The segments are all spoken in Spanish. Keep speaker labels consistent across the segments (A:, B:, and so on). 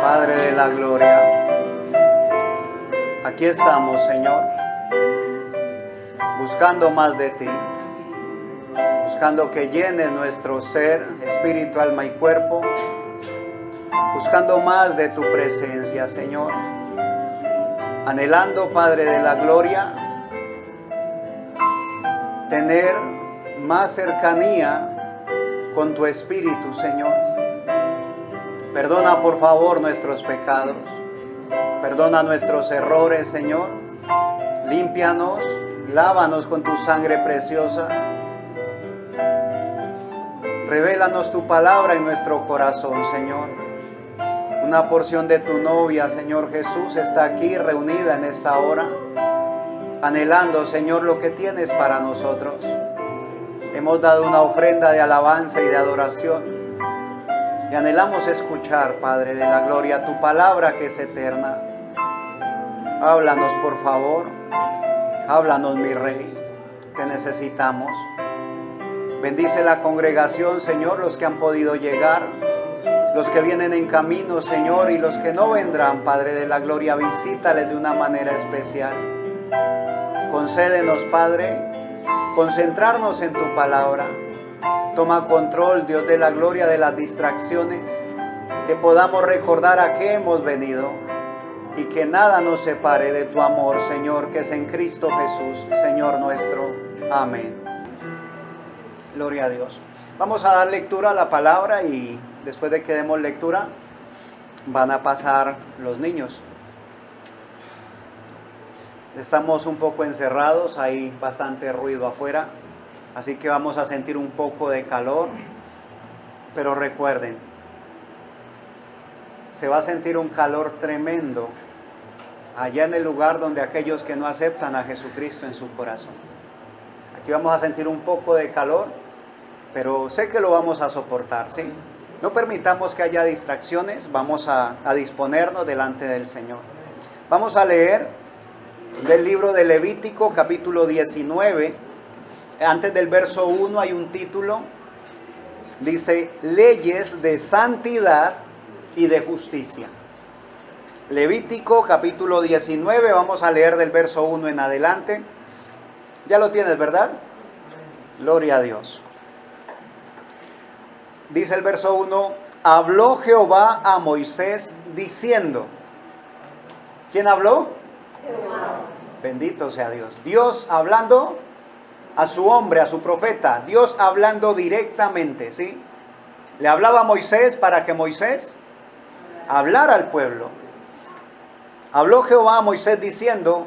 A: Padre de la gloria, aquí estamos, Señor, buscando más de ti, buscando que llene nuestro ser, espíritu, alma y cuerpo, buscando más de tu presencia, Señor, anhelando, Padre de la gloria, tener más cercanía con tu espíritu, Señor. Perdona por favor nuestros pecados, perdona nuestros errores, Señor, límpianos, lávanos con tu sangre preciosa, revélanos tu palabra en nuestro corazón, Señor. Una porción de tu novia, Señor Jesús, está aquí reunida en esta hora, anhelando, Señor, lo que tienes para nosotros. Hemos dado una ofrenda de alabanza y de adoración. Y anhelamos escuchar, Padre de la gloria, tu palabra que es eterna. Háblanos, por favor. Háblanos, mi Rey. Te necesitamos. Bendice la congregación, Señor, los que han podido llegar, los que vienen en camino, Señor, y los que no vendrán, Padre de la gloria, visítales de una manera especial. Concédenos, Padre, concentrarnos en tu palabra. Toma control, Dios de la gloria, de las distracciones, que podamos recordar a qué hemos venido y que nada nos separe de tu amor, Señor, que es en Cristo Jesús, Señor nuestro. Amén. Gloria a Dios. Vamos a dar lectura a la palabra y después de que demos lectura van a pasar los niños. Estamos un poco encerrados, hay bastante ruido afuera. Así que vamos a sentir un poco de calor, pero recuerden, se va a sentir un calor tremendo allá en el lugar donde aquellos que no aceptan a Jesucristo en su corazón. Aquí vamos a sentir un poco de calor, pero sé que lo vamos a soportar, ¿sí? No permitamos que haya distracciones, vamos a disponernos delante del Señor. Vamos a leer del libro de Levítico, capítulo 19. Antes del verso 1 hay un título, dice, leyes de santidad y de justicia. Levítico capítulo 19, vamos a leer del verso 1 en adelante. Ya lo tienes, ¿verdad? Gloria a Dios. Dice el verso 1, habló Jehová a Moisés diciendo, ¿quién habló? Jehová. Bendito sea Dios. Dios hablando a su hombre, a su profeta, Dios hablando directamente, ¿sí? Le hablaba a Moisés para que Moisés hablara al pueblo. Habló Jehová a Moisés diciendo,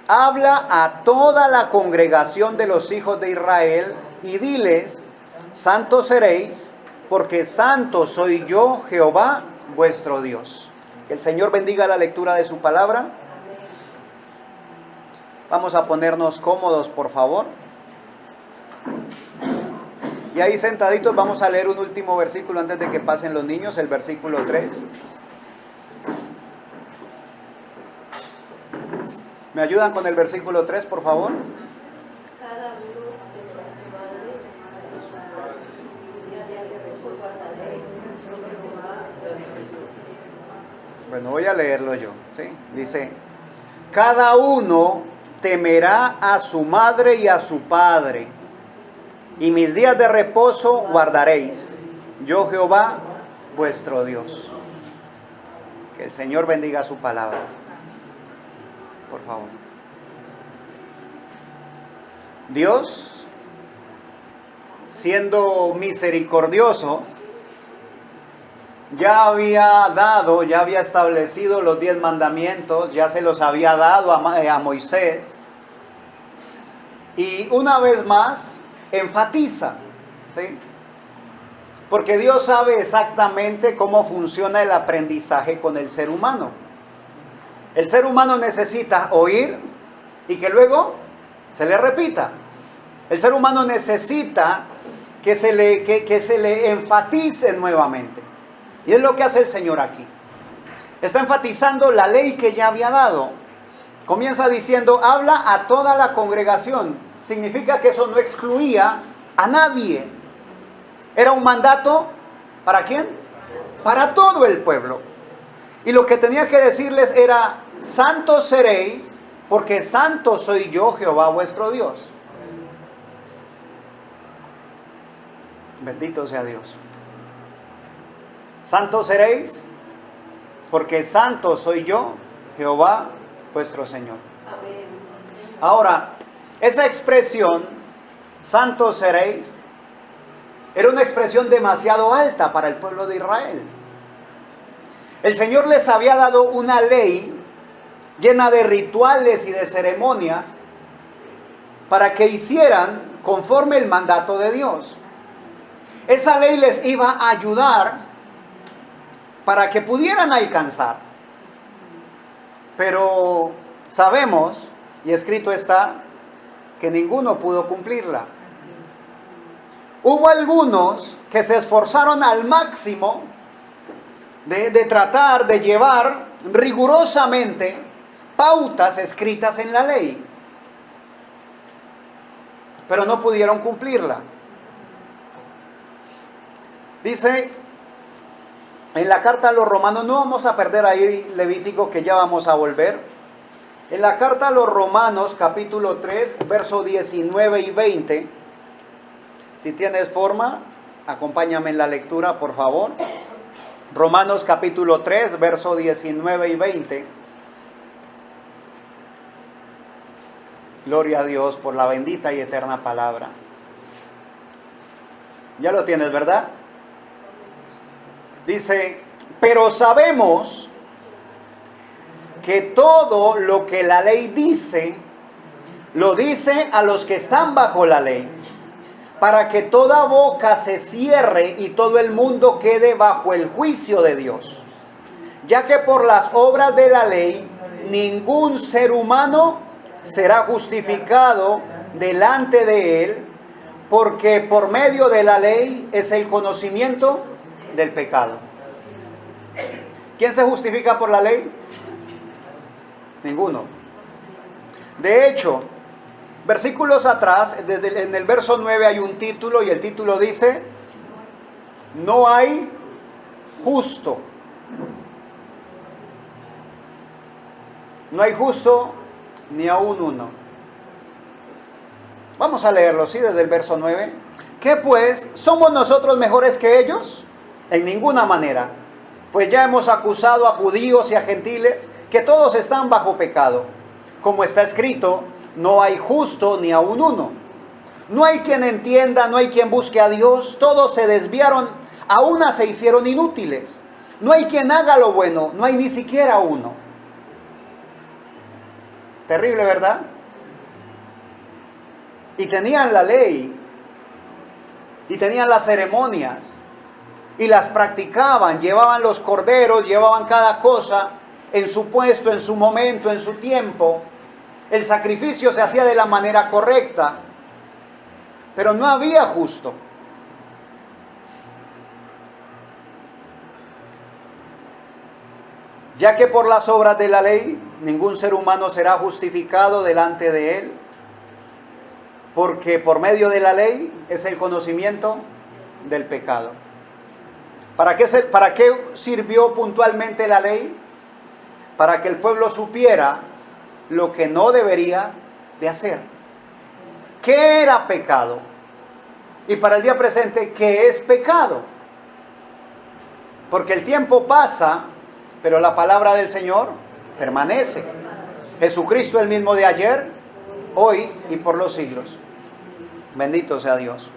A: habla a toda la congregación de los hijos de Israel y diles, santos seréis, porque santo soy yo, Jehová, vuestro Dios. Que el Señor bendiga la lectura de su palabra. Vamos a ponernos cómodos, por favor. Y ahí sentaditos vamos a leer un último versículo antes de que pasen los niños, el versículo 3. ¿Me ayudan con el versículo 3, por favor? Bueno, voy a leerlo yo, ¿sí? Dice, cada uno temerá a su madre y a su padre, y mis días de reposo guardaréis, yo Jehová, vuestro Dios. Que el Señor bendiga su palabra. Por favor. Dios, siendo misericordioso, ya había establecido los 10 mandamientos, ya se los había dado a Moisés. Y una vez más, enfatiza, ¿sí? Porque Dios sabe exactamente cómo funciona el aprendizaje con el ser humano. El ser humano necesita oír y que luego se le repita. El ser humano necesita que se le enfatice nuevamente. Y es lo que hace el Señor aquí. Está enfatizando la ley que ya había dado. Comienza diciendo, habla a toda la congregación. Significa que eso no excluía a nadie. Era un mandato, ¿para quién? Para todo el pueblo. Y lo que tenía que decirles era: santos seréis, porque santo soy yo, Jehová vuestro Dios. Bendito sea Dios. Santos seréis, porque santo soy yo, Jehová vuestro Señor. Ahora, esa expresión, santos seréis, era una expresión demasiado alta para el pueblo de Israel. El Señor les había dado una ley llena de rituales y de ceremonias para que hicieran conforme el mandato de Dios. Esa ley les iba a ayudar para que pudieran alcanzar. Pero sabemos, y escrito está, que ninguno pudo cumplirla. Hubo algunos que se esforzaron al máximo de tratar de llevar rigurosamente pautas escritas en la ley, pero no pudieron cumplirla. Dice en la carta a los Romanos, no vamos a perder ahí Levítico, que ya vamos a volver. En la carta a los Romanos, capítulo 3, verso 19 y 20. Si tienes forma, acompáñame en la lectura, por favor. Romanos capítulo 3, verso 19 y 20. Gloria a Dios por la bendita y eterna palabra. Ya lo tienes, ¿verdad? Dice: pero sabemos que todo lo que la ley dice, lo dice a los que están bajo la ley, para que toda boca se cierre y todo el mundo quede bajo el juicio de Dios. Ya que por las obras de la ley, ningún ser humano será justificado delante de él, porque por medio de la ley es el conocimiento del pecado. ¿Quién se justifica por la ley? Ninguno. De hecho, versículos atrás, en el verso 9 hay un título, y el título dice: no hay justo. No hay justo ni aún uno. Vamos a leerlo, ¿sí? Desde el verso 9. ¿Qué pues? ¿Somos nosotros mejores que ellos? En ninguna manera. Pues ya hemos acusado a judíos y a gentiles que todos están bajo pecado. Como está escrito: no hay justo ni aún uno. No hay quien entienda, no hay quien busque a Dios. Todos se desviaron, a una se hicieron inútiles. No hay quien haga lo bueno, no hay ni siquiera uno. Terrible, ¿verdad? Y tenían la ley, y tenían las ceremonias, y las practicaban, llevaban los corderos, llevaban cada cosa en su puesto, en su momento, en su tiempo. El sacrificio se hacía de la manera correcta, pero no había justo. Ya que por las obras de la ley ningún ser humano será justificado delante de él, porque por medio de la ley es el conocimiento del pecado. ¿Para qué sirvió puntualmente la ley? Para que el pueblo supiera lo que no debería de hacer. ¿Qué era pecado? Y para el día presente, ¿qué es pecado? Porque el tiempo pasa, pero la palabra del Señor permanece. Jesucristo el mismo de ayer, hoy y por los siglos. Bendito sea Dios.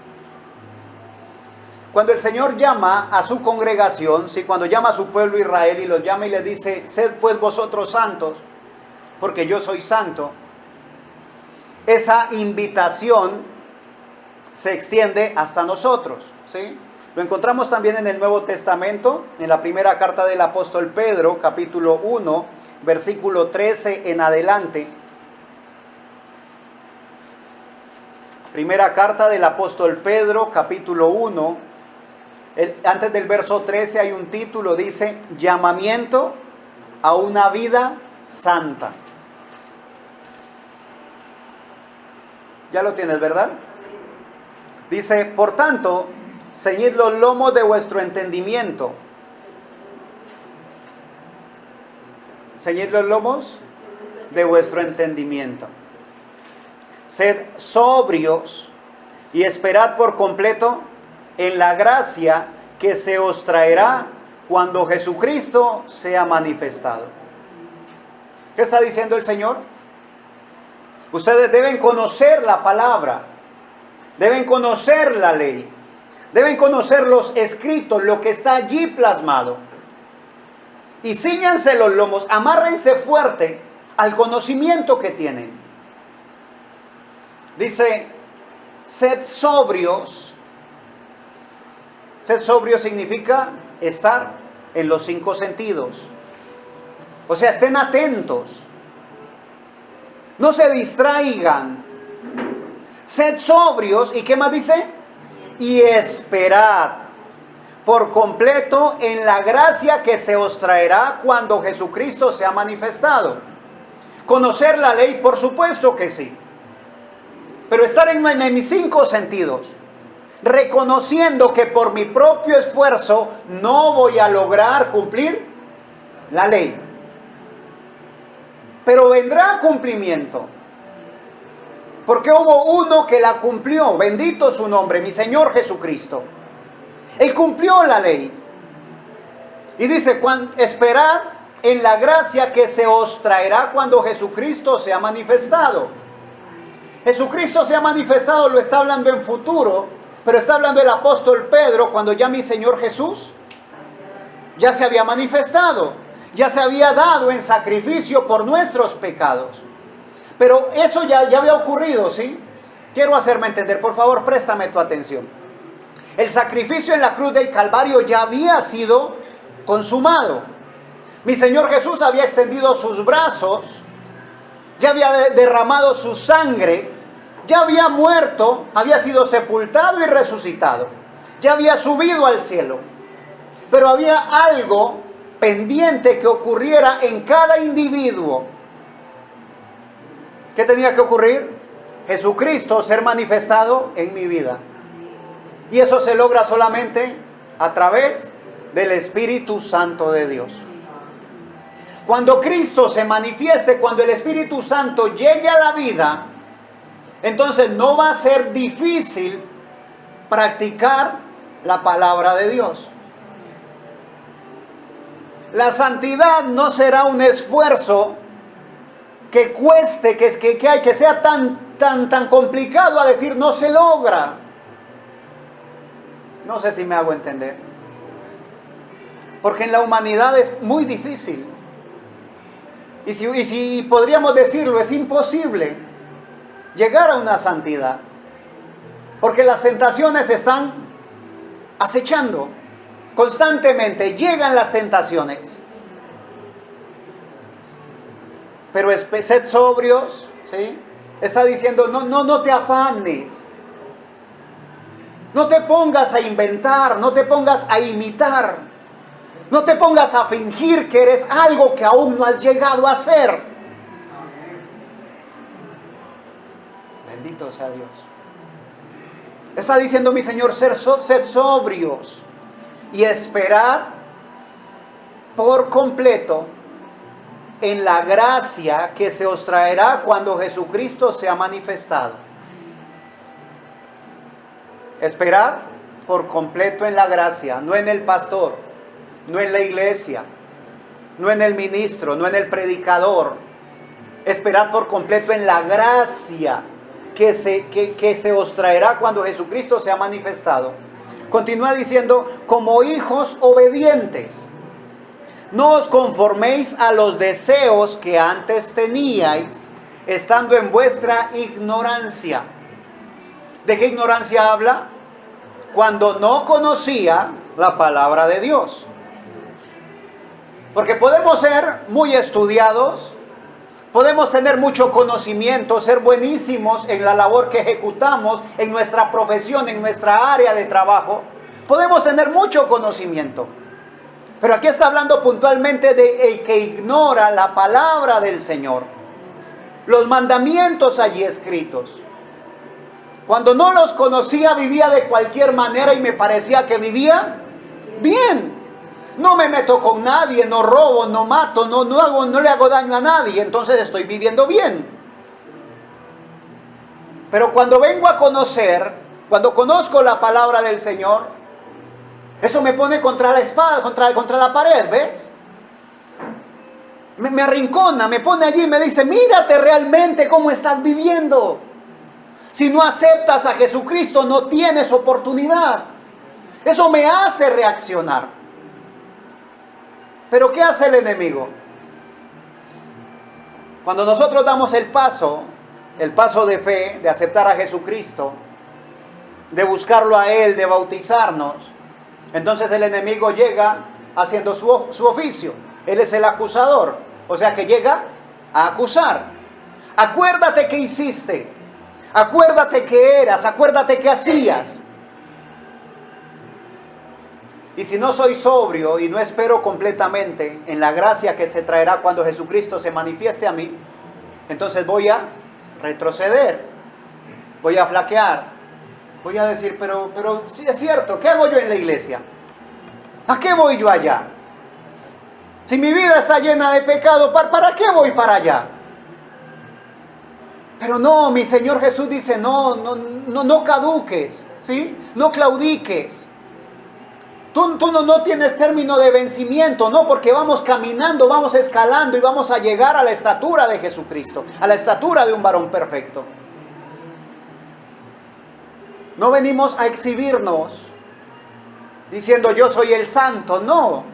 A: Cuando el Señor llama a su congregación, ¿sí? Cuando llama a su pueblo Israel y los llama y les dice: sed pues vosotros santos, porque yo soy santo, esa invitación se extiende hasta nosotros, ¿sí? Lo encontramos también en el Nuevo Testamento, en la primera carta del apóstol Pedro, capítulo 1, versículo 13 en adelante. Primera carta del apóstol Pedro, capítulo 1. Antes del verso 13 hay un título, dice: llamamiento a una vida santa. Ya lo tienes, ¿verdad? Dice: por tanto, ceñid los lomos de vuestro entendimiento ceñid los lomos de vuestro entendimiento. Sed sobrios y esperad por completo en la gracia que se os traerá cuando Jesucristo sea manifestado. ¿Qué está diciendo el Señor? Ustedes deben conocer la palabra, deben conocer la ley, deben conocer los escritos, lo que está allí plasmado. Y cíñanse los lomos, amárrense fuerte al conocimiento que tienen. Dice, sed sobrios. Sed sobrio significa estar en los 5 sentidos. O sea, estén atentos. No se distraigan. Sed sobrios. ¿Y qué más dice? Y esperad por completo en la gracia que se os traerá cuando Jesucristo sea manifestado. Conocer la ley, por supuesto que sí. Pero estar en mis 5 sentidos, reconociendo que por mi propio esfuerzo no voy a lograr cumplir la ley. Pero vendrá cumplimiento. Porque hubo uno que la cumplió, bendito su nombre, mi Señor Jesucristo. Él cumplió la ley. Y dice, esperad en la gracia que se os traerá cuando Jesucristo sea manifestado. Jesucristo se ha manifestado, lo está hablando en futuro, pero está hablando el apóstol Pedro cuando ya mi Señor Jesús ya se había manifestado, ya se había dado en sacrificio por nuestros pecados. Pero eso ya había ocurrido, ¿sí? Quiero hacerme entender, por favor, préstame tu atención. El sacrificio en la cruz del Calvario ya había sido consumado. Mi Señor Jesús había extendido sus brazos, ya había derramado su sangre, ya había muerto, había sido sepultado y resucitado, ya había subido al cielo. Pero había algo pendiente que ocurriera en cada individuo. ¿Qué tenía que ocurrir? Jesucristo ser manifestado en mi vida. Y eso se logra solamente a través del Espíritu Santo de Dios. Cuando Cristo se manifieste, cuando el Espíritu Santo llegue a la vida, entonces no va a ser difícil practicar la palabra de Dios. La santidad no será un esfuerzo que cueste, que sea tan complicado a decir no se logra. No sé si me hago entender. Porque en la humanidad es muy difícil. Y si podríamos decirlo, es imposible llegar a una santidad. Porque las tentaciones están acechando. Constantemente llegan las tentaciones. Pero sed sobrios, ¿sí? Está diciendo, no te afanes. No te pongas a inventar, no te pongas a imitar. No te pongas a fingir que eres algo que aún no has llegado a ser. Bendito sea Dios. Está diciendo mi Señor, sed sobrios y esperad por completo en la gracia que se os traerá cuando Jesucristo sea manifestado. Esperad por completo en la gracia, no en el pastor, no en la iglesia, no en el ministro, no en el predicador. Esperad por completo en la gracia que se os traerá cuando Jesucristo sea manifestado. Continúa diciendo, como hijos obedientes, no os conforméis a los deseos que antes teníais, estando en vuestra ignorancia. ¿De qué ignorancia habla? Cuando no conocía la palabra de Dios. Porque podemos ser muy estudiados, podemos tener mucho conocimiento, ser buenísimos en la labor que ejecutamos, en nuestra profesión, en nuestra área de trabajo. Podemos tener mucho conocimiento. Pero aquí está hablando puntualmente de el que ignora la palabra del Señor. Los mandamientos allí escritos. Cuando no los conocía, vivía de cualquier manera y me parecía que vivía bien. No me meto con nadie, no robo, no mato, no le hago daño a nadie, entonces estoy viviendo bien. Pero cuando vengo a conocer, cuando conozco la palabra del Señor, eso me pone contra la espada, contra la pared, ¿ves? Me arrincona, me pone allí y me dice, mírate realmente cómo estás viviendo. Si no aceptas a Jesucristo, no tienes oportunidad. Eso me hace reaccionar. Pero ¿qué hace el enemigo? Cuando nosotros damos el paso de fe, de aceptar a Jesucristo, de buscarlo a Él, de bautizarnos, entonces el enemigo llega haciendo su oficio. Él es el acusador, o sea que llega a acusar. Acuérdate que hiciste, acuérdate que eras, acuérdate que hacías. Y si no soy sobrio y no espero completamente en la gracia que se traerá cuando Jesucristo se manifieste a mí, entonces voy a retroceder, voy a flaquear, voy a decir, pero sí es cierto, ¿qué hago yo en la iglesia? ¿A qué voy yo allá? Si mi vida está llena de pecado, ¿para qué voy para allá? Pero no, mi Señor Jesús dice, no caduques, ¿sí? No claudiques. Tú no tienes término de vencimiento, no, porque vamos caminando, vamos escalando y vamos a llegar a la estatura de Jesucristo, a la estatura de un varón perfecto. No venimos a exhibirnos diciendo yo soy el santo, no.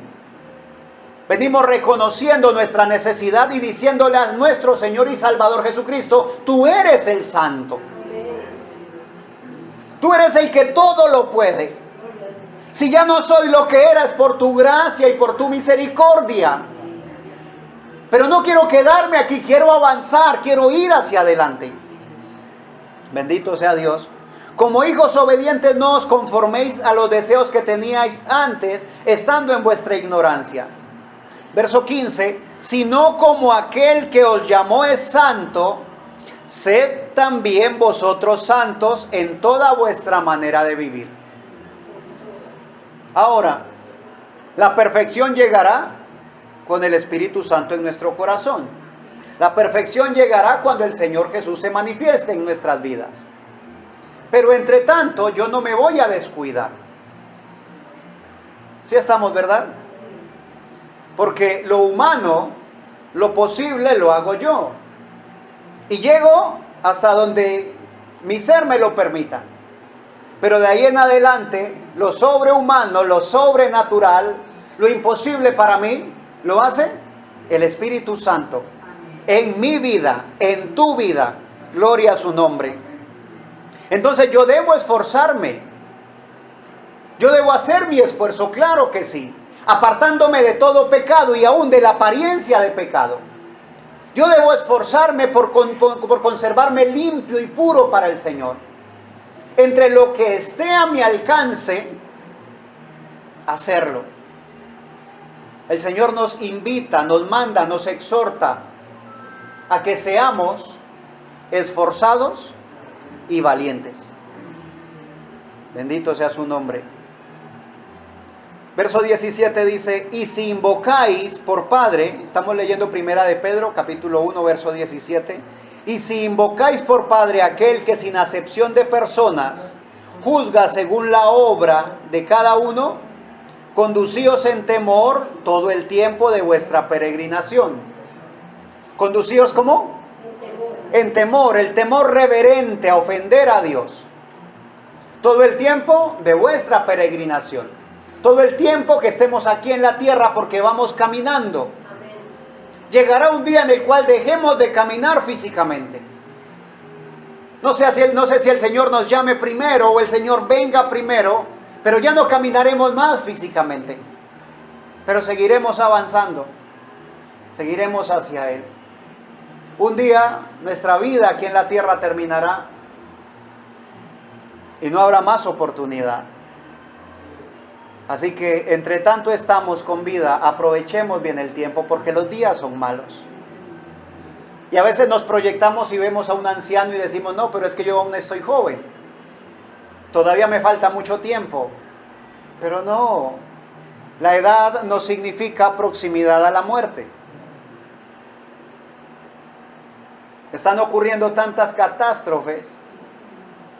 A: Venimos reconociendo nuestra necesidad y diciéndole a nuestro Señor y Salvador Jesucristo, tú eres el santo. Tú eres el que todo lo puede. Si ya no soy lo que era, es por tu gracia y por tu misericordia. Pero no quiero quedarme aquí, quiero avanzar, quiero ir hacia adelante. Bendito sea Dios. Como hijos obedientes no os conforméis a los deseos que teníais antes, estando en vuestra ignorancia. Verso 15, sino como aquel que os llamó es santo, sed también vosotros santos en toda vuestra manera de vivir. Ahora, la perfección llegará con el Espíritu Santo en nuestro corazón. La perfección llegará cuando el Señor Jesús se manifieste en nuestras vidas. Pero entre tanto, yo no me voy a descuidar. ¿Sí estamos, verdad? Porque lo humano, lo posible, lo hago yo. Y llego hasta donde mi ser me lo permita. Pero de ahí en adelante, lo sobrehumano, lo sobrenatural, lo imposible para mí, lo hace el Espíritu Santo. En mi vida, en tu vida, gloria a su nombre. Entonces yo debo esforzarme. Yo debo hacer mi esfuerzo, claro que sí. Apartándome de todo pecado y aún de la apariencia de pecado. Yo debo esforzarme por conservarme limpio y puro para el Señor. Entre lo que esté a mi alcance, hacerlo. El Señor nos invita, nos manda, nos exhorta a que seamos esforzados y valientes. Bendito sea su nombre. Verso 17 dice, y si invocáis por Padre, estamos leyendo primera de Pedro, capítulo 1, verso 17, y si invocáis por Padre aquel que sin acepción de personas juzga según la obra de cada uno, conducíos en temor todo el tiempo de vuestra peregrinación. ¿Conducíos cómo? En temor, el temor reverente a ofender a Dios. Todo el tiempo de vuestra peregrinación. Todo el tiempo que estemos aquí en la tierra porque vamos caminando. Llegará un día en el cual dejemos de caminar físicamente. No sé si el Señor nos llame primero o el Señor venga primero, pero ya no caminaremos más físicamente. Pero seguiremos avanzando. Seguiremos hacia Él. Un día nuestra vida aquí en la tierra terminará y no habrá más oportunidad. Así que entre tanto estamos con vida, aprovechemos bien el tiempo porque los días son malos. Y a veces nos proyectamos y vemos a un anciano y decimos, no, pero es que yo aún estoy joven. Todavía me falta mucho tiempo. Pero no, La edad no significa proximidad a la muerte. Están ocurriendo tantas catástrofes,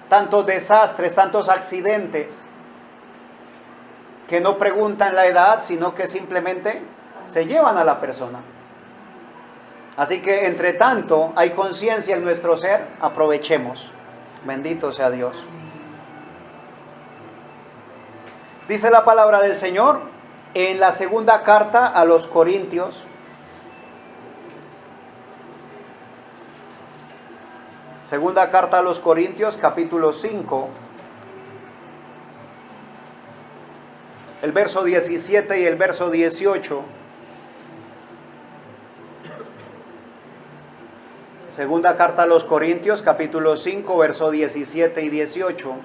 A: tantos desastres, tantos accidentes, que no preguntan la edad, sino que simplemente se llevan a la persona. Así que, entre tanto, hay conciencia en nuestro ser, aprovechemos. Bendito sea Dios. Dice la palabra del Señor en la segunda carta a los Corintios. Segunda carta a los Corintios, capítulo 5. El verso 17 y el verso 18. Segunda carta a los Corintios, capítulo 5, verso 17 y 18.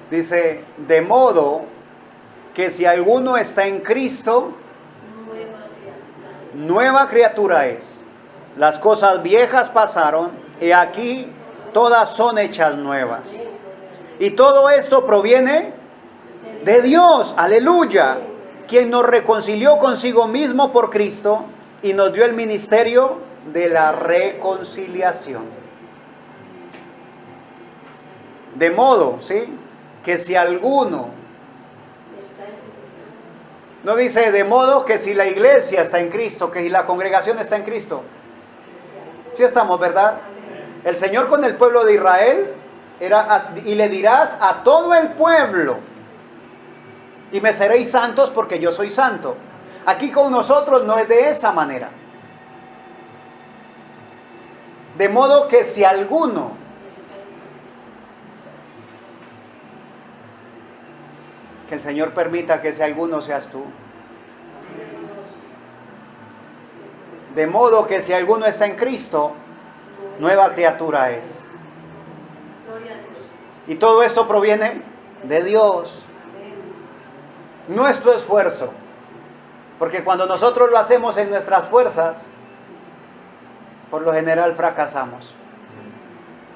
A: Dice, de modo que si alguno está en Cristo, nueva criatura es. Las cosas viejas pasaron, y aquí todas son hechas nuevas. Y todo esto proviene de Dios, aleluya, quien nos reconcilió consigo mismo por Cristo y nos dio el ministerio de la reconciliación. De modo, ¿sí?, que si alguno, no dice de modo que si la iglesia está en Cristo, que si la congregación está en Cristo. Sí estamos, ¿verdad? El Señor con el pueblo de Israel era, y le dirás a todo el pueblo, y me seréis santos porque yo soy santo. Aquí con nosotros no es de esa manera. De modo que si alguno, que el Señor permita que si alguno seas tú. De modo que si alguno está en Cristo, nueva criatura es. Y todo esto proviene de Dios. Nuestro esfuerzo. Porque cuando nosotros lo hacemos en nuestras fuerzas, por lo general fracasamos.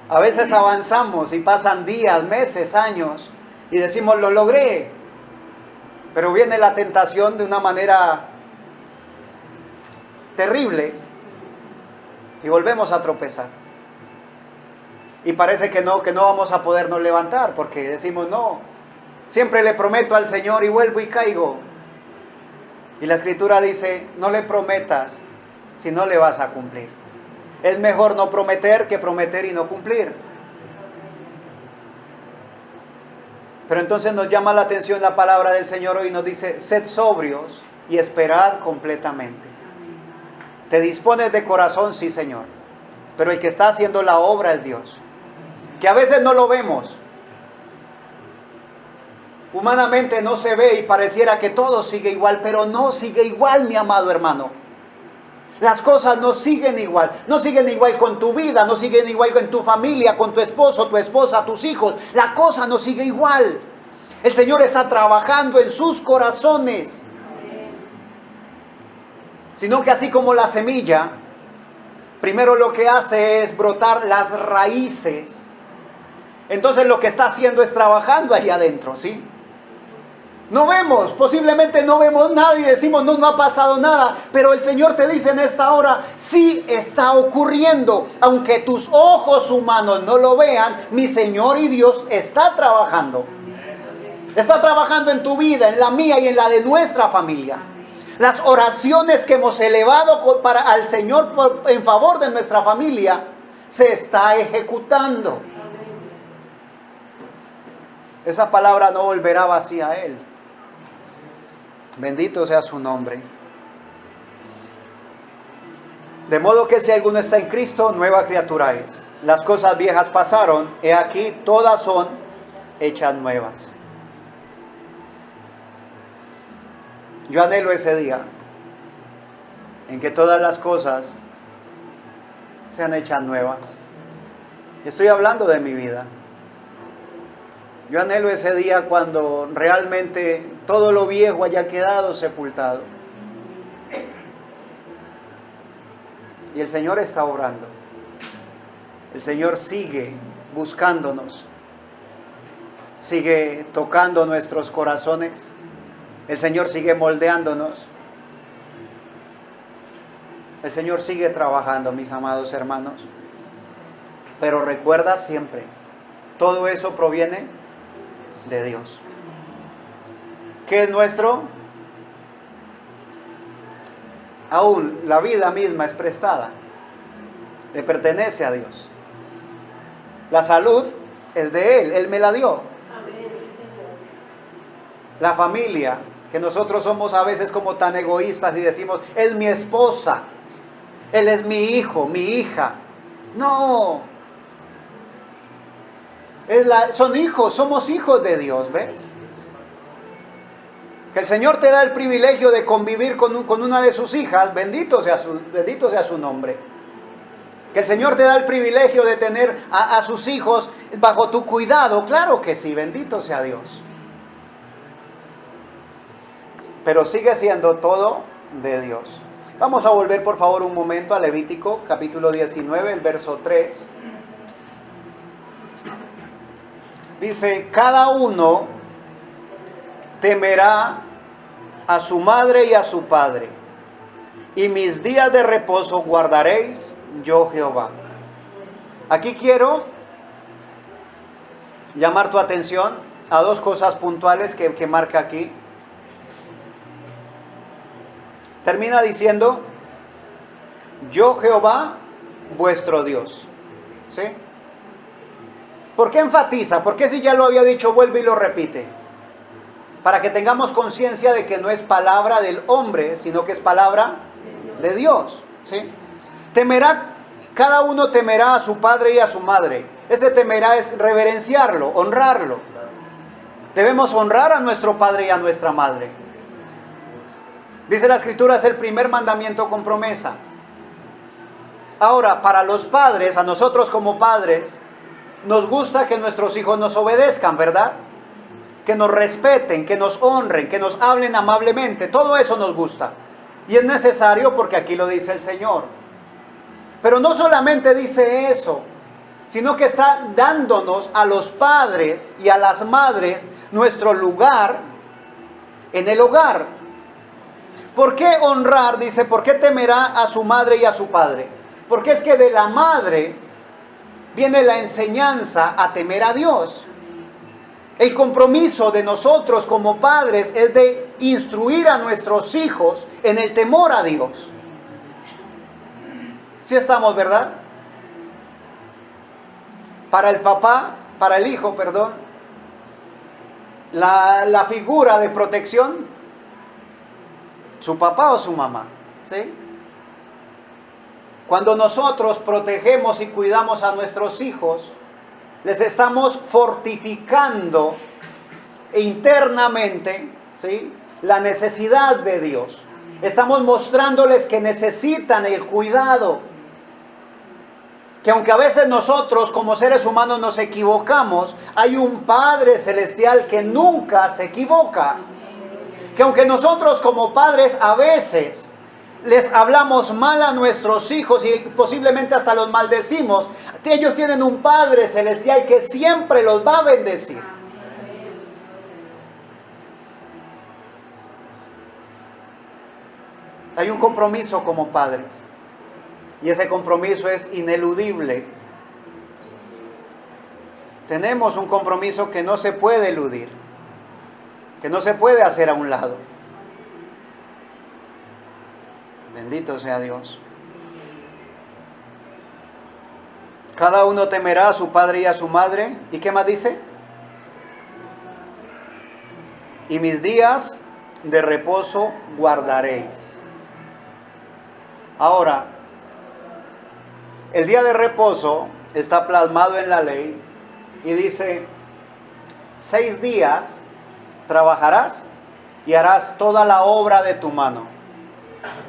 A: A veces avanzamos y pasan días, meses, años, y decimos, lo logré. Pero viene la tentación de una manera terrible y volvemos a tropezar. Y parece que no vamos a podernos levantar, porque decimos, no, siempre le prometo al Señor y vuelvo y caigo. Y la Escritura dice, no le prometas si no le vas a cumplir. Es mejor no prometer que prometer y no cumplir. Pero entonces nos llama la atención la palabra del Señor hoy, nos dice, sed sobrios y esperad completamente. Te dispones de corazón, sí, Señor, pero el que está haciendo la obra es Dios, que a veces no lo vemos. Humanamente no se ve y pareciera que todo sigue igual, pero no sigue igual, mi amado hermano. Las cosas no siguen igual con tu vida, no siguen igual con tu familia, con tu esposo, tu esposa, tus hijos. La cosa no sigue igual. El Señor está trabajando en sus corazones. Sino que así como la semilla, primero lo que hace es brotar las raíces. Entonces lo que está haciendo es trabajando ahí adentro, ¿sí? No vemos, posiblemente no vemos nada y decimos, no ha pasado nada. Pero el Señor te dice en esta hora, sí está ocurriendo. Aunque tus ojos humanos no lo vean, mi Señor y Dios está trabajando. Está trabajando en tu vida, en la mía y en la de nuestra familia. Las oraciones que hemos elevado al Señor en favor de nuestra familia, se está ejecutando. Esa palabra no volverá vacía a Él. Bendito sea su nombre. De modo que si alguno está en Cristo, nueva criatura es. Las cosas viejas pasaron, he aquí todas son hechas nuevas. Yo anhelo ese día en que todas las cosas sean hechas nuevas. Estoy hablando de mi vida. Yo anhelo ese día cuando realmente todo lo viejo haya quedado sepultado. Y el Señor está obrando. El Señor sigue buscándonos. sigue tocando nuestros corazones. El Señor sigue moldeándonos. El Señor sigue trabajando, mis amados hermanos. Pero recuerda siempre, todo eso proviene de Dios. ¿Qué es nuestro? Aún la vida misma es prestada. Le pertenece a Dios. La salud es de Él. Él me la dio. La familia, que nosotros somos a veces como tan egoístas y decimos, es mi esposa, él es mi hijo, mi hija. No. Son hijos, somos hijos de Dios, ¿ves? Que el Señor te da el privilegio de convivir con una de sus hijas, bendito sea su nombre. Que el Señor te da el privilegio de tener a sus hijos bajo tu cuidado, claro que sí, bendito sea Dios. Pero sigue siendo todo de Dios. Vamos a volver por favor un momento a Levítico, capítulo 19, el verso 3. Dice, cada uno temerá a su madre y a su padre, y mis días de reposo guardaréis yo Jehová. Aquí quiero llamar tu atención a dos cosas puntuales que marca aquí. Termina diciendo, yo Jehová, vuestro Dios. ¿Sí? ¿Por qué enfatiza? ¿Por qué si ya lo había dicho, vuelve y lo repite? Para que tengamos conciencia de que no es palabra del hombre, sino que es palabra de Dios. ¿Sí? Temerá, cada uno temerá a su padre y a su madre. Ese temerá es reverenciarlo, honrarlo. Debemos honrar a nuestro padre y a nuestra madre. Dice la Escritura, es el primer mandamiento con promesa. Ahora, para los padres, a nosotros como padres, nos gusta que nuestros hijos nos obedezcan, ¿verdad? Que nos respeten, que nos honren, que nos hablen amablemente. Todo eso nos gusta. Y es necesario porque aquí lo dice el Señor. Pero no solamente dice eso, sino que está dándonos a los padres y a las madres nuestro lugar en el hogar. ¿Por qué honrar? Dice, ¿por qué temerá a su madre y a su padre? Porque es que de la madre viene la enseñanza a temer a Dios. El compromiso de nosotros como padres es de instruir a nuestros hijos en el temor a Dios. ¿Sí estamos, verdad? Para el papá, para el hijo, perdón, la figura de protección, su papá o su mamá, ¿sí? Cuando nosotros protegemos y cuidamos a nuestros hijos, les estamos fortificando internamente, ¿sí?, la necesidad de Dios. Estamos mostrándoles que necesitan el cuidado. Que aunque a veces nosotros como seres humanos nos equivocamos, hay un Padre Celestial que nunca se equivoca. Que aunque nosotros como padres a veces les hablamos mal a nuestros hijos y posiblemente hasta los maldecimos, ellos tienen un Padre Celestial que siempre los va a bendecir. Hay un compromiso como padres y ese compromiso es ineludible. Tenemos un compromiso que no se puede eludir, que no se puede hacer a un lado. Bendito sea Dios. Cada uno temerá a su padre y a su madre. ¿Y qué más dice? Y mis días de reposo guardaréis. Ahora, el día de reposo está plasmado en la ley y dice, 6 días trabajarás y harás toda la obra de tu mano,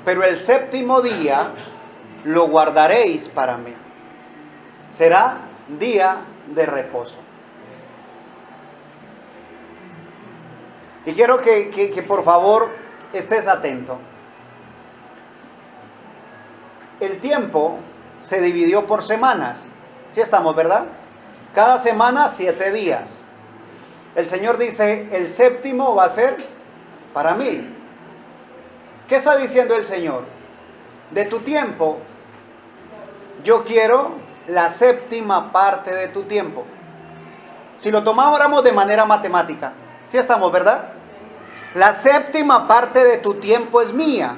A: pero el 7º día lo guardaréis para mí. Será día de reposo. Y quiero que por favor estés atento. El tiempo se dividió por semanas. ¿Sí estamos, verdad? Cada semana 7 días. El Señor dice, el séptimo va a ser para mí. ¿Qué está diciendo el Señor? De tu tiempo, yo quiero la séptima parte de tu tiempo. Si lo tomáramos de manera matemática, ¿sí estamos, verdad? La séptima parte de tu tiempo es mía.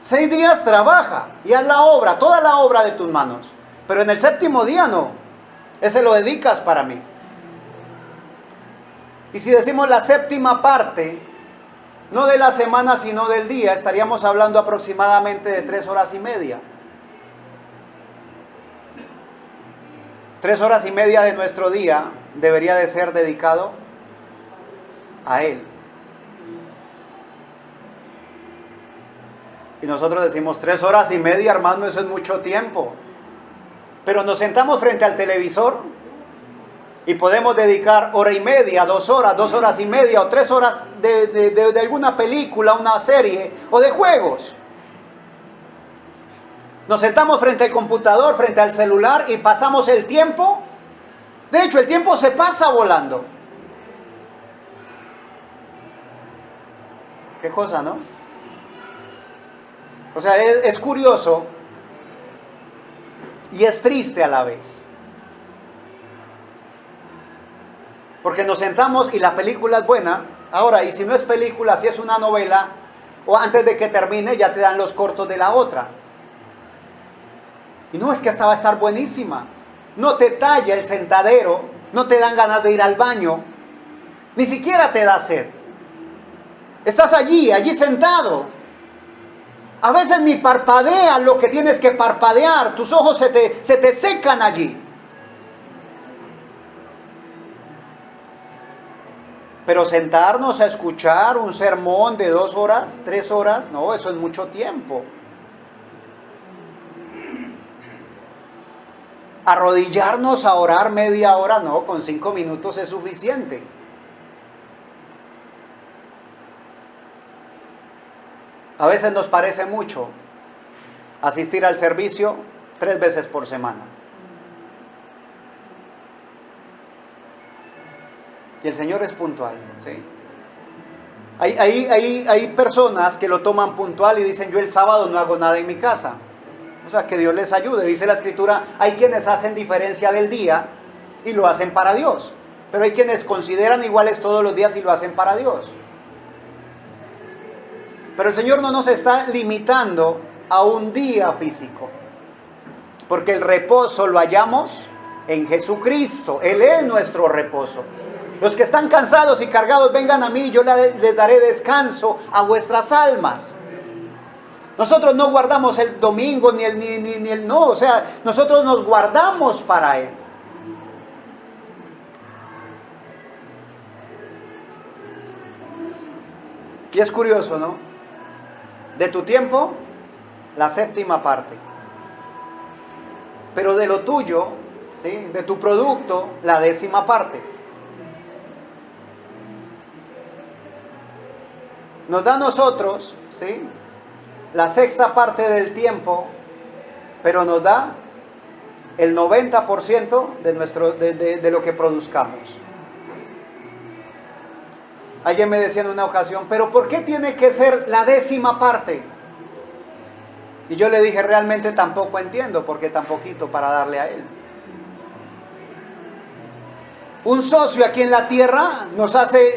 A: 6 días trabaja y haz la obra, toda la obra de tus manos. Pero en el séptimo día no. Ese lo dedicas para mí. Y si decimos la séptima parte, no de la semana sino del día, estaríamos hablando aproximadamente de 3 horas y media. 3 horas y media de nuestro día debería de ser dedicado a Él. Y nosotros decimos 3 horas y media, hermano, eso es mucho tiempo. Pero nos sentamos frente al televisor y podemos dedicar 1 hora y media, 2 horas, 2 horas y media o 3 horas de alguna película, una serie o de juegos. Nos sentamos frente al computador, frente al celular y pasamos el tiempo. De hecho, el tiempo se pasa volando. Qué cosa, ¿no? O sea, es curioso y es triste a la vez. Porque nos sentamos y la película es buena. Ahora, y si no es película, si es una novela, o antes de que termine ya te dan los cortos de la otra. Y no, es que esta va a estar buenísima. No te talla el sentadero, no te dan ganas de ir al baño, ni siquiera te da sed. Estás allí sentado. A veces ni parpadeas lo que tienes que parpadear, tus ojos se te secan allí. Pero sentarnos a escuchar un sermón de 2 horas, 3 horas, no, eso es mucho tiempo. Arrodillarnos a orar media hora, no, con 5 minutos es suficiente. A veces nos parece mucho asistir al servicio 3 veces por semana. Y el Señor es puntual, ¿sí? Hay personas que lo toman puntual y dicen, yo el sábado no hago nada en mi casa. O sea, que Dios les ayude. Dice la Escritura, hay quienes hacen diferencia del día y lo hacen para Dios. Pero hay quienes consideran iguales todos los días y lo hacen para Dios. Pero el Señor no nos está limitando a un día físico. Porque el reposo lo hallamos en Jesucristo. Él es nuestro reposo. Los que están cansados y cargados, vengan a mí, yo les daré descanso a vuestras almas. Nosotros no guardamos el domingo ni el no, o sea, nosotros nos guardamos para Él. Y es curioso, ¿no? De tu tiempo, la séptima parte. Pero de lo tuyo, ¿sí? De tu producto, la 10ª parte. Nos da a nosotros, ¿sí? La 6ª parte del tiempo, pero nos da el 90% de lo que produzcamos. Alguien me decía en una ocasión, pero ¿por qué tiene que ser la 10ª parte? Y yo le dije, realmente tampoco entiendo, porque tan poquito para darle a Él. Un socio aquí en la tierra,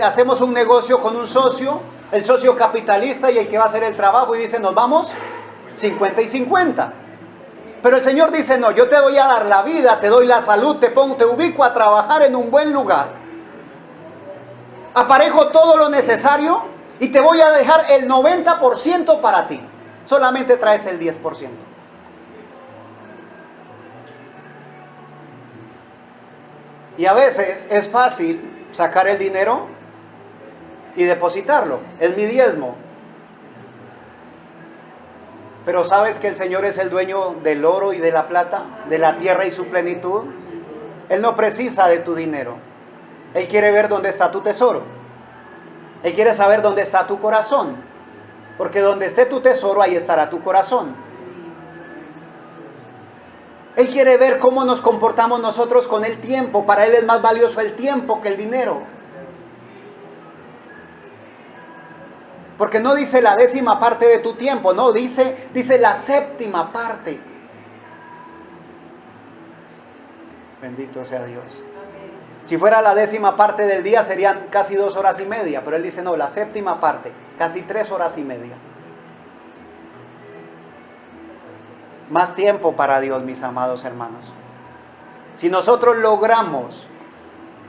A: hacemos un negocio con un socio, el socio capitalista y el que va a hacer el trabajo, y dice, nos vamos 50 y 50. Pero el Señor dice, no, yo te voy a dar la vida, te doy la salud, te ubico a trabajar en un buen lugar. Aparejo todo lo necesario y te voy a dejar el 90% para ti. Solamente traes el 10%. Y a veces es fácil sacar el dinero y depositarlo. Es mi diezmo. Pero ¿sabes que el Señor es el dueño del oro y de la plata, de la tierra y su plenitud? Él no precisa de tu dinero. Él quiere ver dónde está tu tesoro. Él quiere saber dónde está tu corazón. Porque donde esté tu tesoro, ahí estará tu corazón. Él quiere ver cómo nos comportamos nosotros con el tiempo. Para Él es más valioso el tiempo que el dinero. Porque no dice la 10ª parte de tu tiempo, no, dice la 7ª parte. Bendito sea Dios. Si fuera la 10ª parte del día serían casi 2 horas y media, pero Él dice no, la 7ª parte, casi 3 horas y media. Más tiempo para Dios, mis amados hermanos. Si nosotros logramos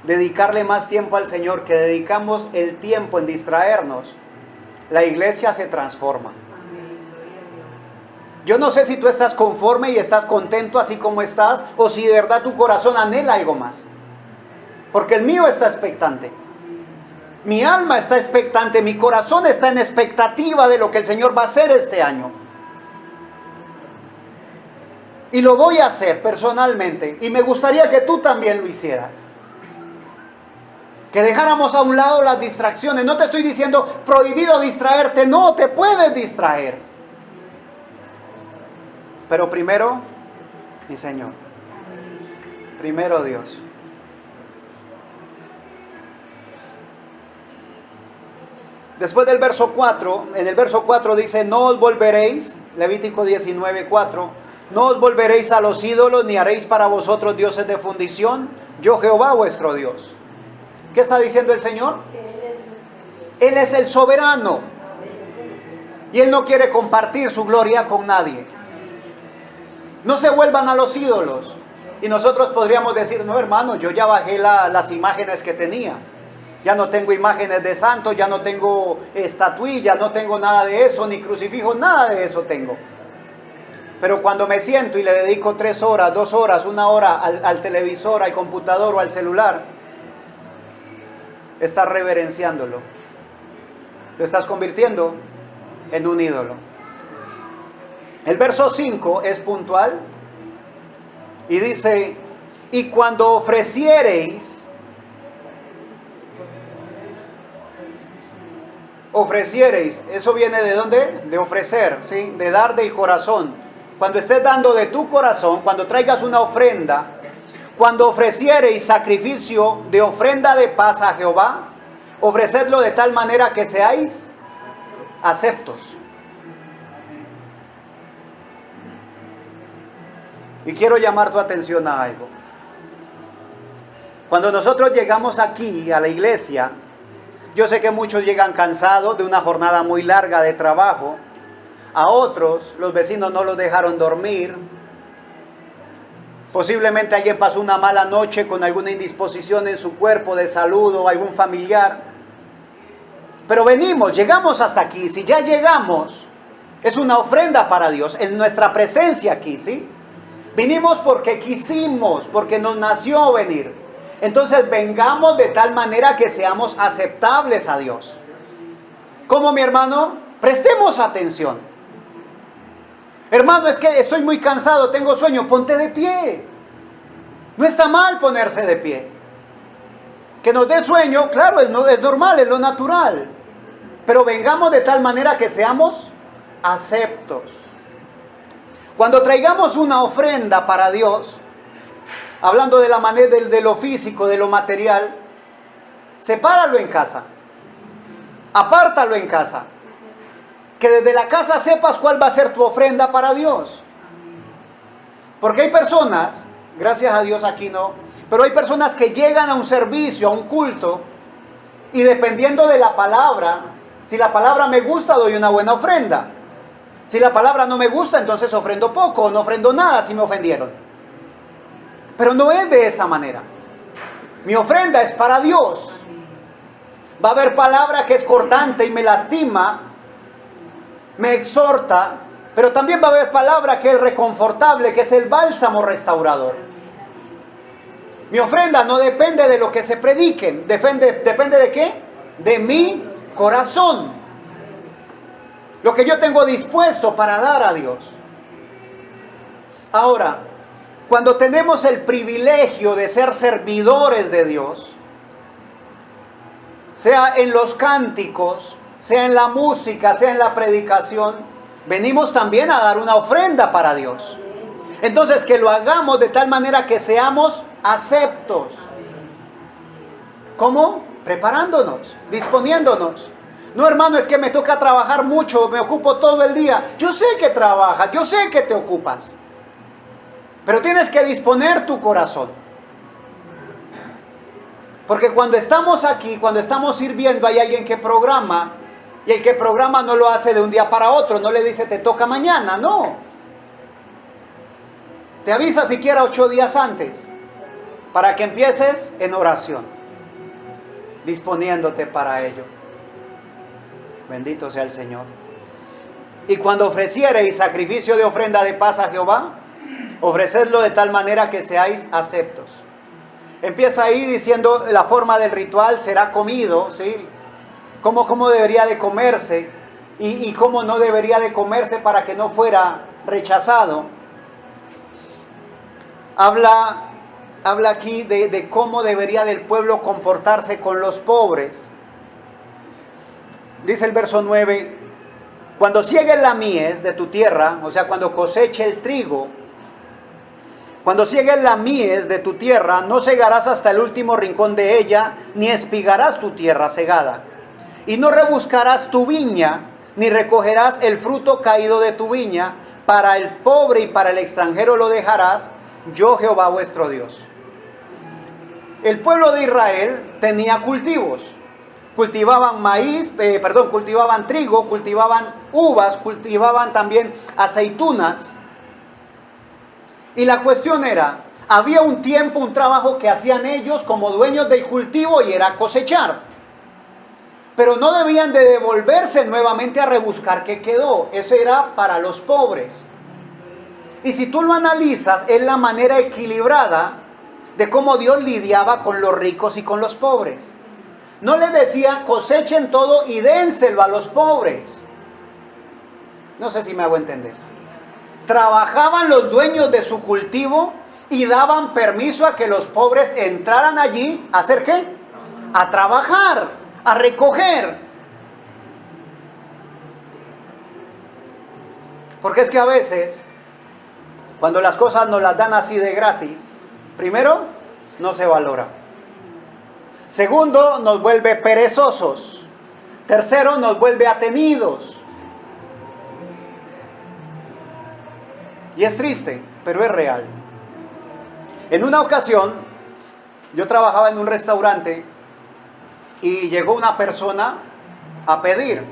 A: dedicarle más tiempo al Señor que dedicamos el tiempo en distraernos, la iglesia se transforma. Yo no sé si tú estás conforme y estás contento así como estás, o si de verdad tu corazón anhela algo más. Porque el mío está expectante. Mi alma está expectante, mi corazón está en expectativa de lo que el Señor va a hacer este año. Y lo voy a hacer personalmente. Y me gustaría que tú también lo hicieras. Que dejáramos a un lado las distracciones. No te estoy diciendo prohibido distraerte. No, te puedes distraer. Pero primero, mi Señor. Primero Dios. Después del verso 4, en el verso 4 dice, no os volveréis, Levítico 19:4, no os volveréis a los ídolos, ni haréis para vosotros dioses de fundición, yo Jehová vuestro Dios. ¿Qué está diciendo el Señor? Él es el soberano. Y Él no quiere compartir su gloria con nadie. No se vuelvan a los ídolos. Y nosotros podríamos decir, no hermano, yo ya bajé las imágenes que tenía. Ya no tengo imágenes de santos, ya no tengo estatuillas, no tengo nada de eso, ni crucifijo, nada de eso tengo. Pero cuando me siento y le dedico 3 horas, 2 horas, 1 hora al televisor, al computador o al celular, estás reverenciándolo. Lo estás convirtiendo en un ídolo. El verso 5 es puntual y dice, y cuando ofreciereis, eso viene de ¿dónde? De ofrecer, ¿sí? De dar del corazón. Cuando estés dando de tu corazón, cuando traigas una ofrenda, cuando ofreciereis sacrificio de ofrenda de paz a Jehová, ofrecedlo de tal manera que seáis aceptos. Y quiero llamar tu atención a algo. Cuando nosotros llegamos aquí a la iglesia, yo sé que muchos llegan cansados de una jornada muy larga de trabajo. A otros, los vecinos no los dejaron dormir. Posiblemente alguien pasó una mala noche con alguna indisposición en su cuerpo de salud o algún familiar. Pero llegamos hasta aquí. Si ya llegamos, es una ofrenda para Dios en nuestra presencia aquí, ¿sí? Vinimos porque quisimos, porque nos nació venir. Entonces vengamos de tal manera que seamos aceptables a Dios. ¿Cómo, mi hermano? Prestemos atención. Hermano, es que estoy muy cansado, tengo sueño, ponte de pie. No está mal ponerse de pie. Que nos dé sueño, claro, es normal, es lo natural. Pero vengamos de tal manera que seamos aceptos. Cuando traigamos una ofrenda para Dios, hablando de la manera de lo físico, de lo material, sepáralo en casa. Apártalo en casa. Que desde la casa sepas cuál va a ser tu ofrenda para Dios. Porque hay personas, gracias a Dios aquí no, pero hay personas que llegan a un servicio, a un culto, y dependiendo de la palabra, si la palabra me gusta, doy una buena ofrenda. Si la palabra no me gusta, entonces ofrendo poco, o no ofrendo nada si me ofendieron. Pero no es de esa manera. Mi ofrenda es para Dios. Va a haber palabra que es cortante y me lastima, me exhorta, pero también va a haber palabra que es reconfortable, que es el bálsamo restaurador. Mi ofrenda no depende de lo que se predique, depende de qué? De mi corazón. Lo que yo tengo dispuesto para dar a Dios. Ahora, cuando tenemos el privilegio de ser servidores de Dios, sea en los cánticos, sea en la música, sea en la predicación, venimos también a dar una ofrenda para Dios. Entonces que lo hagamos de tal manera que seamos aceptos. ¿Cómo? Preparándonos, disponiéndonos. No, hermano, es que me toca trabajar mucho, me ocupo todo el día. Yo sé que trabajas, yo sé que te ocupas. Pero tienes que disponer tu corazón. Porque cuando estamos aquí, cuando estamos sirviendo, hay alguien que programa. Y el que programa no lo hace de un día para otro. No le dice, te toca mañana, no. Te avisa siquiera 8 días antes. Para que empieces en oración. Disponiéndote para ello. Bendito sea el Señor. Y cuando ofreciereis sacrificio de ofrenda de paz a Jehová, ofrecedlo de tal manera que seáis aceptos. Empieza ahí diciendo la forma del ritual, será comido, ¿sí? Cómo debería de comerse y cómo no debería de comerse para que no fuera rechazado. Habla aquí de cómo debería del pueblo comportarse con los pobres. Dice el verso 9, cuando ciegues la mies de tu tierra, o sea, cuando coseche el trigo, cuando ciegues la mies de tu tierra, no segarás hasta el último rincón de ella, ni espigarás tu tierra segada. Y no rebuscarás tu viña, ni recogerás el fruto caído de tu viña, para el pobre y para el extranjero lo dejarás, yo Jehová vuestro Dios. El pueblo de Israel tenía cultivos. Cultivaban cultivaban trigo, cultivaban uvas, cultivaban también aceitunas. Y la cuestión era, había un tiempo, un trabajo que hacían ellos como dueños del cultivo y era cosechar. Pero no debían de devolverse nuevamente a rebuscar qué quedó. Eso era para los pobres. Y si tú lo analizas, es la manera equilibrada de cómo Dios lidiaba con los ricos y con los pobres. No les decía, cosechen todo y dénselo a los pobres. No sé si me hago entender. Trabajaban los dueños de su cultivo y daban permiso a que los pobres entraran allí, ¿a hacer qué? A trabajar, a recoger. Porque es que a veces, cuando las cosas nos las dan así de gratis, primero, no se valora. Segundo, nos vuelve perezosos. Tercero, nos vuelve atenidos. Y es triste, pero es real. En una ocasión, yo trabajaba en un restaurante y llegó una persona a pedir.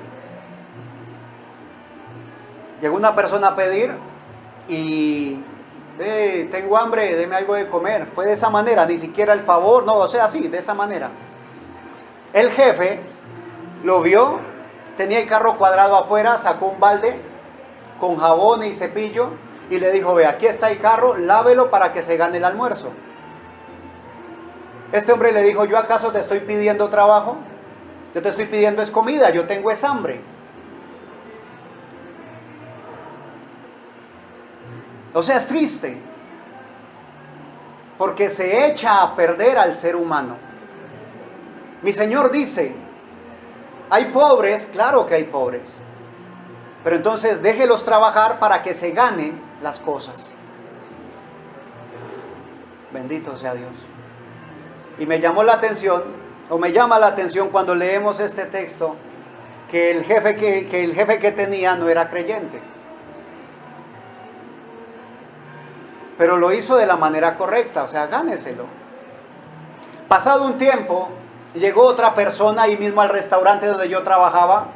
A: Llegó una persona a pedir y... tengo hambre, deme algo de comer. Fue de esa manera, ni siquiera el favor, no, o sea, así, de esa manera. El jefe lo vio, tenía el carro cuadrado afuera, sacó un balde con jabón y cepillo y le dijo, ve, aquí está el carro, lávelo para que se gane el almuerzo. Este hombre le dijo, ¿yo acaso te estoy pidiendo trabajo? Yo te estoy pidiendo es comida, yo tengo es hambre. O sea, es triste, porque se echa a perder al ser humano. Mi Señor dice, hay pobres, claro que hay pobres, pero entonces déjelos trabajar para que se ganen las cosas. Bendito sea Dios. Y me llamó la atención, o me llama la atención cuando leemos este texto, que el jefe que tenía no era creyente. Pero lo hizo de la manera correcta, o sea, gáneselo. Pasado un tiempo, llegó otra persona ahí mismo al restaurante donde yo trabajaba,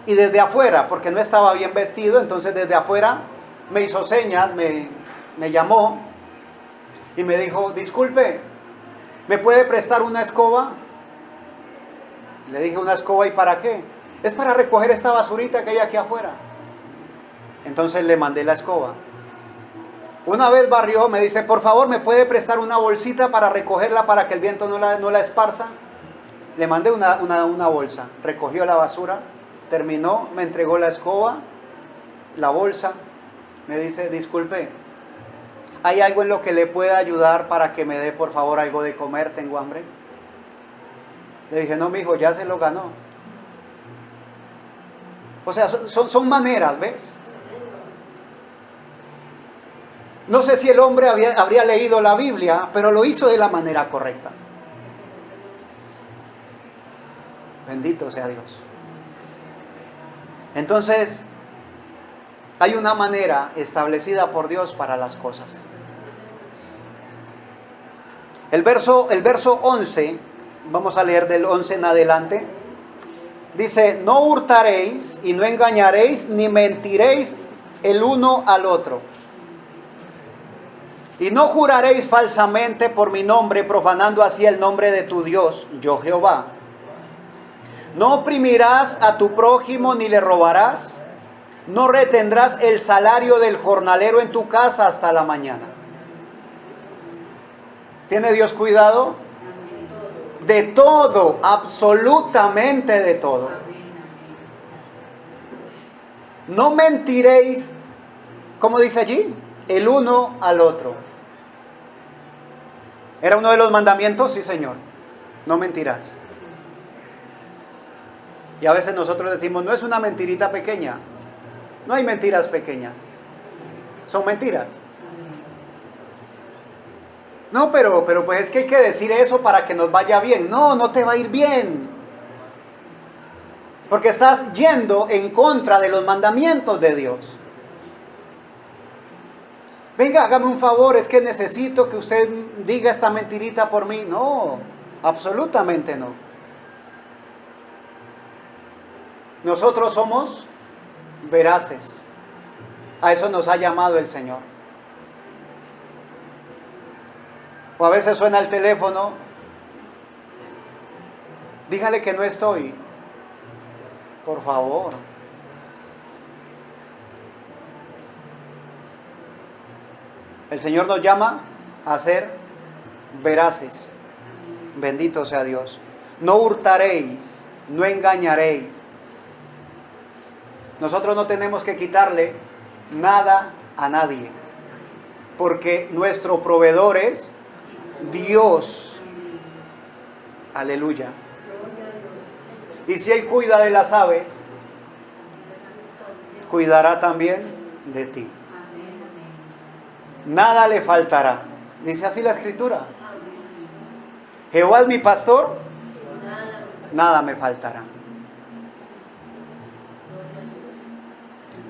A: y desde afuera, porque no estaba bien vestido, entonces desde afuera me hizo señas, me llamó, y me dijo, disculpe, ¿me puede prestar una escoba? Le dije, ¿una escoba y para qué? Es para recoger esta basurita que hay aquí afuera. Entonces le mandé la escoba. Una vez barrió, me dice, por favor, ¿me puede prestar una bolsita para recogerla para que el viento no la esparza? Le mandé una bolsa, recogió la basura, terminó, me entregó la escoba, la bolsa, me dice, disculpe, ¿hay algo en lo que le pueda ayudar para que me dé por favor algo de comer? Tengo hambre. Le dije, no, mijo, ya se lo ganó. O sea, son maneras, ¿ves? No sé si el hombre habría leído la Biblia, pero lo hizo de la manera correcta. Bendito sea Dios. Entonces, hay una manera establecida por Dios para las cosas. El verso 11, vamos a leer del 11 en adelante, dice: no hurtaréis y no engañaréis ni mentiréis el uno al otro. Y no juraréis falsamente por mi nombre, profanando así el nombre de tu Dios, yo Jehová. No oprimirás a tu prójimo ni le robarás. No retendrás el salario del jornalero en tu casa hasta la mañana. ¿Tiene Dios cuidado? De todo, absolutamente de todo. No mentiréis, ¿cómo dice allí? El uno al otro. ¿Era uno de los mandamientos? Sí, Señor. No mentirás. Y a veces nosotros decimos, no es una mentirita pequeña. No hay mentiras pequeñas. Son mentiras. No, pero pues es que hay que decir eso para que nos vaya bien. No, no te va a ir bien. Porque estás yendo en contra de los mandamientos de Dios. Venga, hágame un favor, es que necesito que usted diga esta mentirita por mí. No, absolutamente no. Nosotros somos veraces. A eso nos ha llamado el Señor. O a veces suena el teléfono. Dígale que no estoy. Por favor. El Señor nos llama a ser veraces. Bendito sea Dios. No hurtaréis, no engañaréis. Nosotros no tenemos que quitarle nada a nadie, porque nuestro proveedor es Dios. Aleluya. Y si Él cuida de las aves, cuidará también de ti. Nada le faltará. Dice así la Escritura. Jehová es mi pastor, nada me faltará.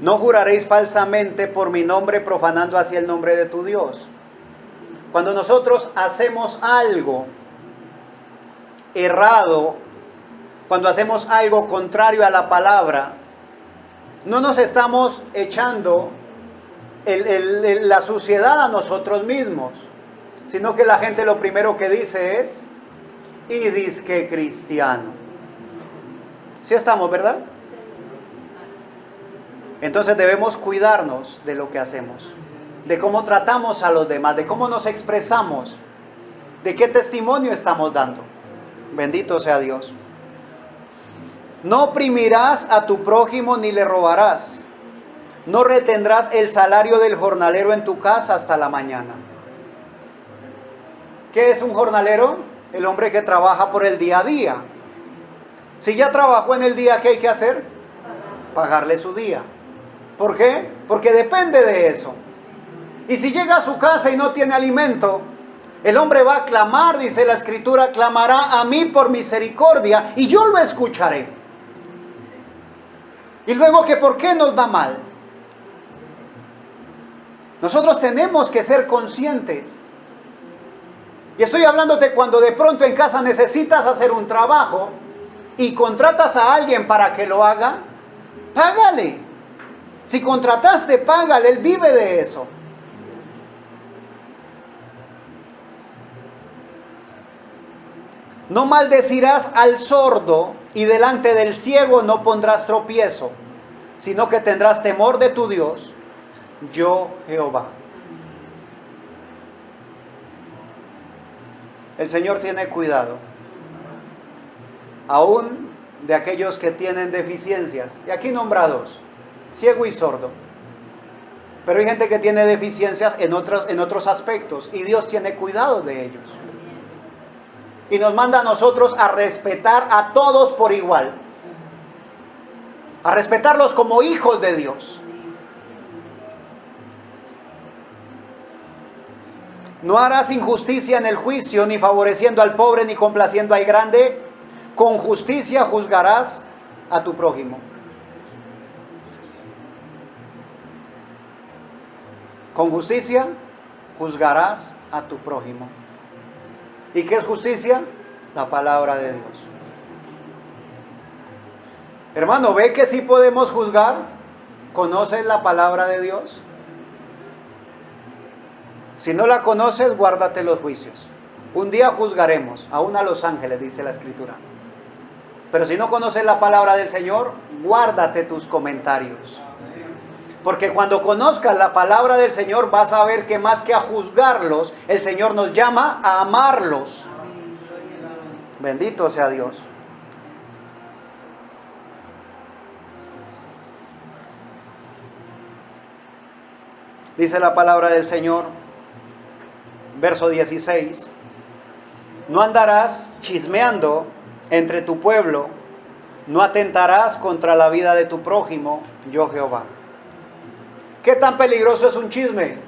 A: No juraréis falsamente por mi nombre, profanando así el nombre de tu Dios. Cuando nosotros hacemos algo errado, cuando hacemos algo contrario a la palabra, no nos estamos echando la suciedad a nosotros mismos, sino que la gente lo primero que dice es, y dizque cristiano. ¿Sí estamos, verdad? Entonces debemos cuidarnos de lo que hacemos, de cómo tratamos a los demás, de cómo nos expresamos, de qué testimonio estamos dando. Bendito sea Dios. No oprimirás a tu prójimo ni le robarás. No retendrás el salario del jornalero en tu casa hasta la mañana. ¿Qué es un jornalero? El hombre que trabaja por el día a día. Si ya trabajó en el día, ¿qué hay que hacer? Pagarle su día. ¿Por qué? Porque depende de eso. Y si llega a su casa y no tiene alimento, el hombre va a clamar, dice la Escritura, clamará a mí por misericordia y yo lo escucharé. Y luego, que ¿por qué nos va mal? Nosotros tenemos que ser conscientes. Y estoy hablándote cuando de pronto en casa necesitas hacer un trabajo y contratas a alguien para que lo haga, págale. Si contrataste, págale, él vive de eso. No maldecirás al sordo y delante del ciego no pondrás tropiezo, sino que tendrás temor de tu Dios, yo Jehová. El Señor tiene cuidado, aún de aquellos que tienen deficiencias. Y aquí nombra dos, ciego y sordo. Pero hay gente que tiene deficiencias en otros aspectos y Dios tiene cuidado de ellos. Y nos manda a nosotros a respetar a todos por igual. A respetarlos como hijos de Dios. No harás injusticia en el juicio, ni favoreciendo al pobre, ni complaciendo al grande. Con justicia juzgarás a tu prójimo. Con justicia juzgarás a tu prójimo. ¿Y qué es justicia? La palabra de Dios. Hermano, ¿ve que sí podemos juzgar? ¿Conoces la palabra de Dios? Si no la conoces, guárdate los juicios. Un día juzgaremos, aún a los ángeles, dice la Escritura. Pero si no conoces la palabra del Señor, guárdate tus comentarios. Porque cuando conozcas la palabra del Señor, vas a ver que más que a juzgarlos, el Señor nos llama a amarlos. Bendito sea Dios. Dice la palabra del Señor, verso 16, no andarás chismeando entre tu pueblo, no atentarás contra la vida de tu prójimo, yo Jehová. ¿Qué tan peligroso es un chisme?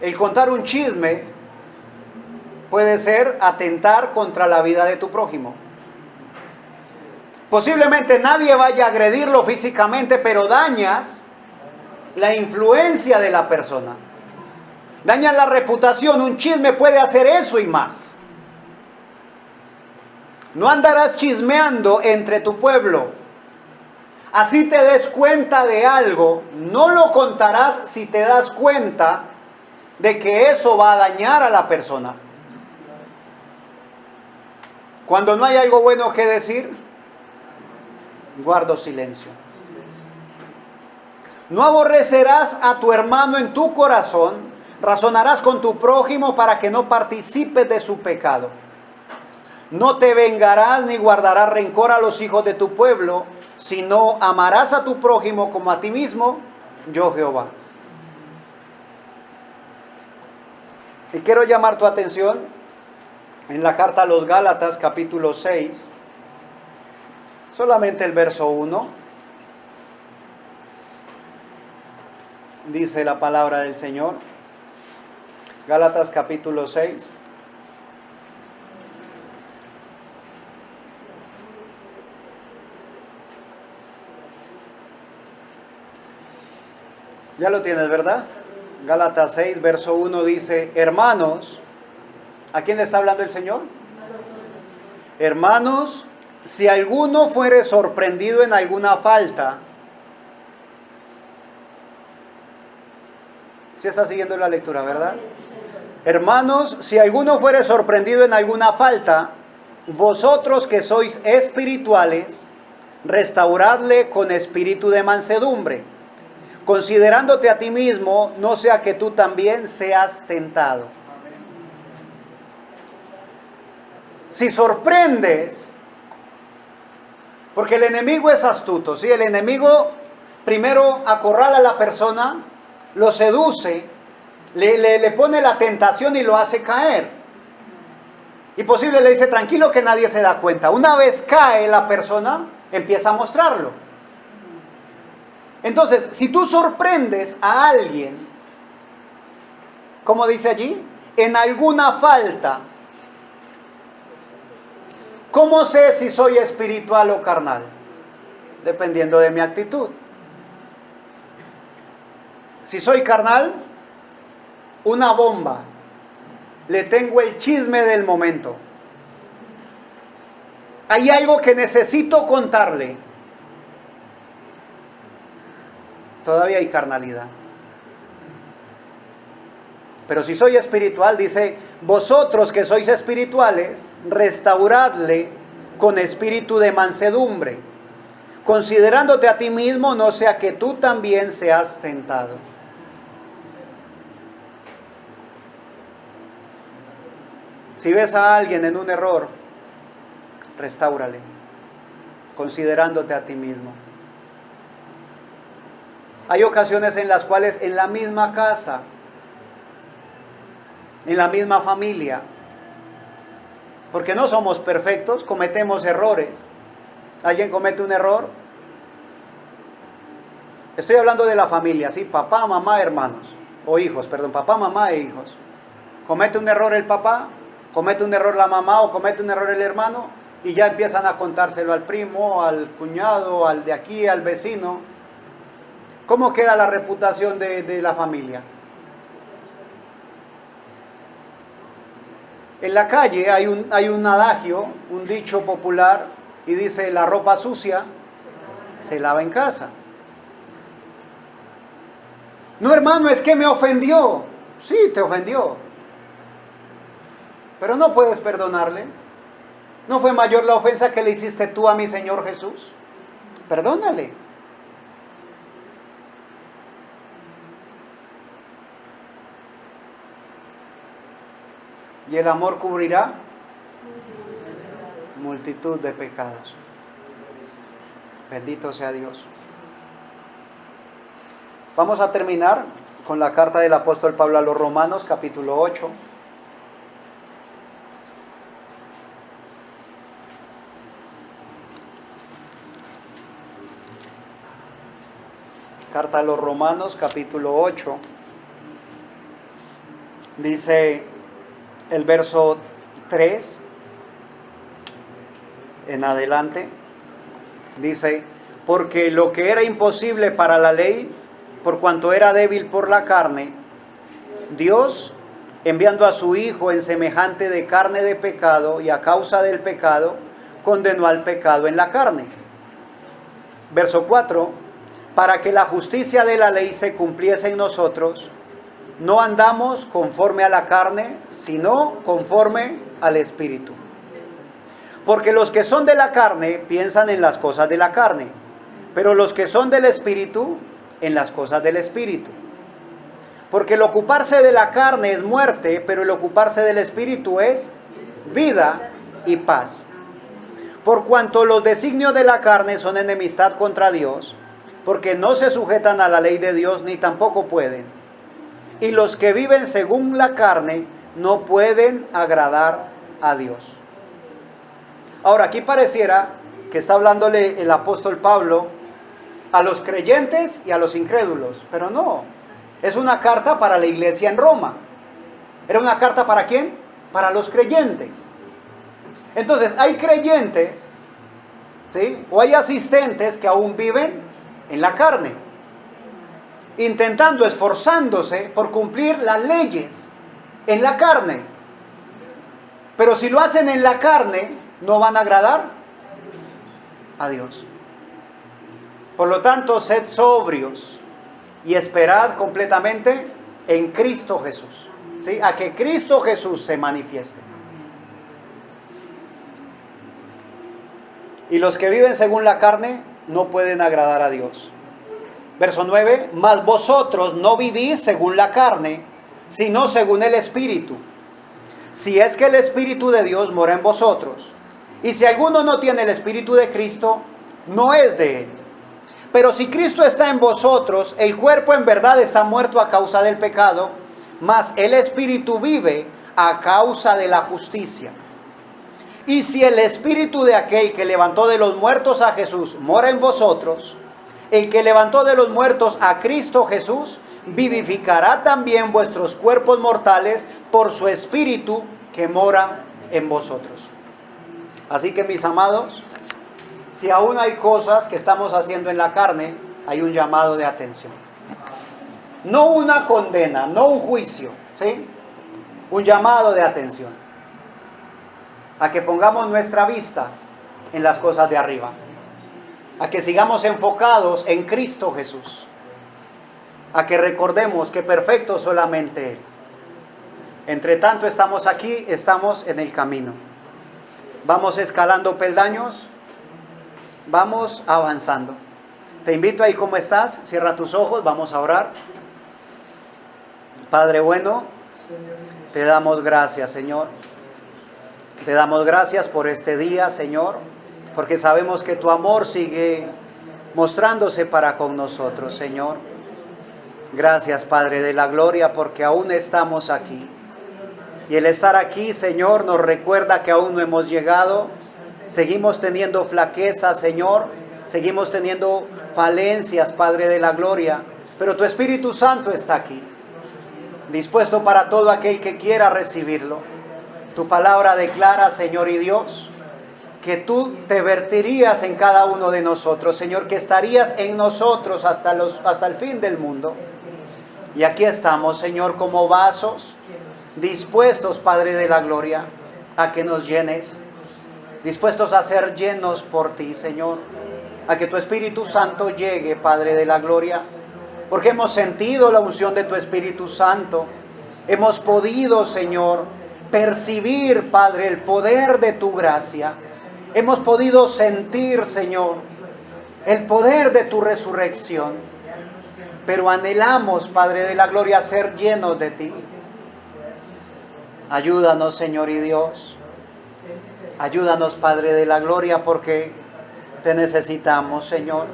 A: El contar un chisme puede ser atentar contra la vida de tu prójimo. Posiblemente nadie vaya a agredirlo físicamente, pero dañas la influencia de la persona. Dañas la reputación. Un chisme puede hacer eso y más. No andarás chismeando entre tu pueblo. Así te des cuenta de algo, no lo contarás si te das cuenta de que eso va a dañar a la persona. Cuando no hay algo bueno que decir, guardo silencio. No aborrecerás a tu hermano en tu corazón, razonarás con tu prójimo para que no participes de su pecado. No te vengarás ni guardarás rencor a los hijos de tu pueblo, sino amarás a tu prójimo como a ti mismo, yo Jehová. Y quiero llamar tu atención en la carta a los Gálatas, capítulo 6, solamente el verso 1. Dice la palabra del Señor. Gálatas capítulo 6. Ya lo tienes, ¿verdad? Gálatas 6, verso 1 dice, hermanos, ¿a quién le está hablando el Señor? Hermanos, si alguno fuere sorprendido en alguna falta, ¿sí está siguiendo la lectura, verdad? Hermanos, si alguno fuere sorprendido en alguna falta, vosotros que sois espirituales, restauradle con espíritu de mansedumbre, considerándote a ti mismo, no sea que tú también seas tentado. Si sorprendes, porque el enemigo es astuto, ¿sí? El enemigo primero acorrala a la persona, lo seduce, le pone la tentación y lo hace caer. Y posible le dice, tranquilo que nadie se da cuenta. Una vez cae la persona, empieza a mostrarlo. Entonces, si tú sorprendes a alguien, como dice allí, en alguna falta, ¿cómo sé si soy espiritual o carnal? Dependiendo de mi actitud. Si soy carnal, una bomba. Le tengo el chisme del momento. Hay algo que necesito contarle. Todavía hay carnalidad. Pero si soy espiritual, dice, vosotros que sois espirituales, restauradle con espíritu de mansedumbre, considerándote a ti mismo, no sea que tú también seas tentado. Si ves a alguien en un error, restáurale, considerándote a ti mismo. Hay ocasiones en las cuales en la misma casa, en la misma familia, porque no somos perfectos, cometemos errores. ¿Alguien comete un error? Estoy hablando de la familia, ¿sí? Papá, mamá, hermanos. o hijos, perdón, papá, mamá e hijos. Comete un error el papá, comete un error la mamá o comete un error el hermano y ya empiezan a contárselo al primo, al cuñado, al de aquí, al vecino. ¿Cómo queda la reputación de la familia? En la calle hay un adagio, un dicho popular, y dice: la ropa sucia se lava en casa. No, hermano, es que me ofendió. Sí, te ofendió. Pero no puedes perdonarle. ¿No fue mayor la ofensa que le hiciste tú a mi Señor Jesús? Perdónale. Y el amor cubrirá multitud de pecados. Bendito sea Dios. Vamos a terminar con la carta del apóstol Pablo a los Romanos, capítulo 8. Carta a los Romanos, capítulo 8. Dice el verso 3 en adelante. Dice: porque lo que era imposible para la ley, por cuanto era débil por la carne, Dios, enviando a su Hijo en semejante de carne de pecado, y a causa del pecado, condenó al pecado en la carne. Verso 4: para que la justicia de la ley se cumpliese en nosotros, no andamos conforme a la carne, sino conforme al Espíritu. Porque los que son de la carne piensan en las cosas de la carne, pero los que son del Espíritu, en las cosas del Espíritu. Porque el ocuparse de la carne es muerte, pero el ocuparse del Espíritu es vida y paz. Por cuanto los designios de la carne son enemistad contra Dios, porque no se sujetan a la ley de Dios, ni tampoco pueden. Y los que viven según la carne no pueden agradar a Dios. Ahora, aquí pareciera que está hablándole el apóstol Pablo a los creyentes y a los incrédulos, pero no, es una carta para la iglesia en Roma. ¿Era una carta para quién? Para los creyentes. Entonces, hay creyentes, ¿sí?, o hay asistentes que aún viven en la carne, intentando, esforzándose por cumplir las leyes en la carne. Pero si lo hacen en la carne, no van a agradar a Dios. Por lo tanto, sed sobrios y esperad completamente en Cristo Jesús, ¿sí?, a que Cristo Jesús se manifieste. Y los que viven según la carne no pueden agradar a Dios. Verso 9: mas vosotros no vivís según la carne, sino según el Espíritu. Si es que el Espíritu de Dios mora en vosotros. Y si alguno no tiene el Espíritu de Cristo, no es de él. Pero si Cristo está en vosotros, el cuerpo en verdad está muerto a causa del pecado, mas el Espíritu vive a causa de la justicia. Y si el Espíritu de aquel que levantó de los muertos a Jesús mora en vosotros, el que levantó de los muertos a Cristo Jesús vivificará también vuestros cuerpos mortales por su Espíritu que mora en vosotros. Así que, mis amados, si aún hay cosas que estamos haciendo en la carne, hay un llamado de atención. No una condena, no un juicio, ¿sí? Un llamado de atención. A que pongamos nuestra vista en las cosas de arriba. A que sigamos enfocados en Cristo Jesús. A que recordemos que perfecto solamente Él. Entre tanto estamos aquí, estamos en el camino. Vamos escalando peldaños, vamos avanzando. Te invito ahí como estás, cierra tus ojos, vamos a orar. Padre bueno, te damos gracias, Señor. Te damos gracias por este día, Señor, porque sabemos que tu amor sigue mostrándose para con nosotros, Señor. Gracias, Padre de la gloria, porque aún estamos aquí. Y el estar aquí, Señor, nos recuerda que aún no hemos llegado. Seguimos teniendo flaqueza, Señor. Seguimos teniendo falencias, Padre de la gloria. Pero tu Espíritu Santo está aquí. dispuesto para todo aquel que quiera recibirlo. Tu palabra declara, Señor y Dios, que tú te vertirías en cada uno de nosotros, Señor, que estarías en nosotros hasta el fin del mundo. Y aquí estamos, Señor, como vasos, dispuestos, Padre de la gloria, a que nos llenes, dispuestos a ser llenos por ti, Señor, a que tu Espíritu Santo llegue, Padre de la gloria, porque hemos sentido la unción de tu Espíritu Santo, hemos podido, Señor, percibir, Padre, el poder de tu gracia, hemos podido sentir, Señor, el poder de tu resurrección, pero anhelamos, Padre de la gloria, ser llenos de ti. Ayúdanos, Señor y Dios. Ayúdanos, Padre de la gloria, porque te necesitamos, Señor.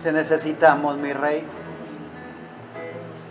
A: Te necesitamos, mi Rey.